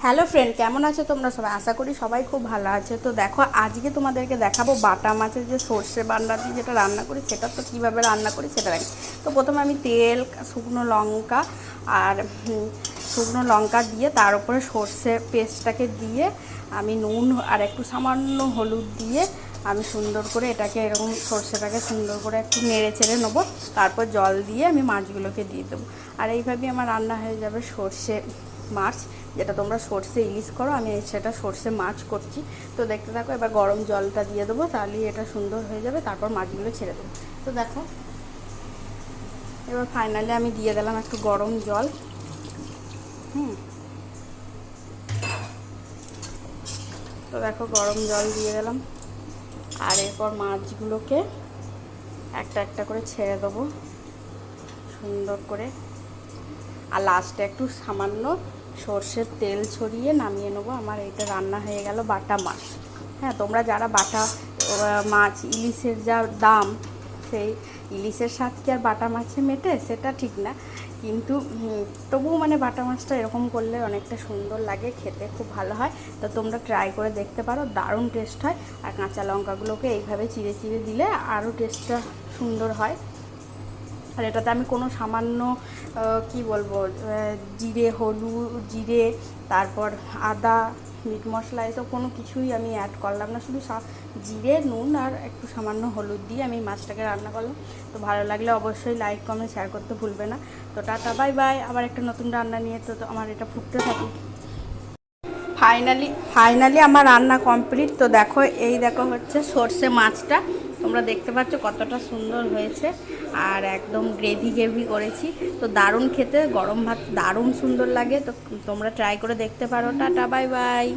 Hello friend, কেমন আছো তোমরা সবাই? আশা করি সবাই খুব ভালো আছে। তো দেখো, আজকে তোমাদেরকে দেখাবো বাটা মাছের যে সর্ষে বান্না দিয়ে যেটা রান্না করি সেটা তো কীভাবে রান্না করি সেটা দেখি। তো প্রথমে আমি তেল, শুকনো লঙ্কা আর শুকনো লঙ্কা দিয়ে তার উপরে সর্ষে পেস্টটাকে দিয়ে আমি নুন আর একটু সামান্য হলুদ দিয়ে আমি সুন্দর করে এটাকে এরকম সর্ষেটাকে সুন্দর করে একটু নেড়ে চেড়ে নেবো। তারপর জল দিয়ে আমি মাছগুলোকে দিয়ে দেবো। আর এইভাবেই আমার রান্না হয়ে যাবে সর্ষে মাছ, যেটা তোমরা সর্ষে ইলিশ করো, আমি সেটা সর্ষে মাছ করছি। তো দেখতে থাকো। এবার গরম জলটা দিয়ে দেবো, তাহলেই এটা সুন্দর হয়ে যাবে। তারপর মাছগুলো ছেড়ে দেবো। তো দেখো, এবার ফাইনালি আমি দিয়ে দিলাম একটু গরম জল। তো দেখো, গরম জল দিয়ে দিলাম। আর এরপর মাছগুলোকে একটা একটা করে ছেড়ে দেবো সুন্দর করে। আর লাস্টে একটু সামান্য সর্ষের তেল ছড়িয়ে নামিয়ে নেবো। আমার এইটা রান্না হয়ে গেল বাটা মাছ। হ্যাঁ, তোমরা যারা বাটা মাছ, ইলিশের যা দাম, সেই ইলিশের স্বাদ কি আর বাটা মাছে মেটে? সেটা ঠিক না, কিন্তু তবুও মানে বাটা মাছটা এরকম করলে অনেকটা সুন্দর লাগে, খেতে খুব ভালো হয়। তো তোমরা ট্রাই করে দেখতে পারো, দারুণ টেস্ট হয়। আর কাঁচা লঙ্কাগুলোকে এইভাবে চিড়ে চিড়ে দিলে আরও টেস্টটা সুন্দর হয়। আর এটাতে আমি কোনো সামান্য কি বলবো, জিরে, হলুদ, জিরে, তারপর আদা, মিট মশলা, এসব কোনো কিছুই আমি অ্যাড করলাম না। শুধু জিরে, নুন আর একটু সামান্য হলুদ দিয়ে আমি মাছটাকে রান্না করলাম। তো ভালো লাগলে অবশ্যই লাইক, কমেন্ট, শেয়ার করতে ভুলবে না। তো টাটা, বাই বাই। আবার একটা নতুন রান্না নিয়ে তো আমার এটা ফুটতে থাকুক। ফাইনালি আমার রান্না কমপ্লিট। তো দেখো, এই দেখো হচ্ছে সর্ষে মাছটা, তোমরা দেখতে পাচ্ছ কতটা সুন্দর হয়েছে। আর একদম গ্রেভি গ্রেভি করেছি। তো দারুণ খেতে, গরম ভাত দারুণ সুন্দর লাগে। তো তোমরা ট্রাই করে দেখতে পারো। Tata, bye bye.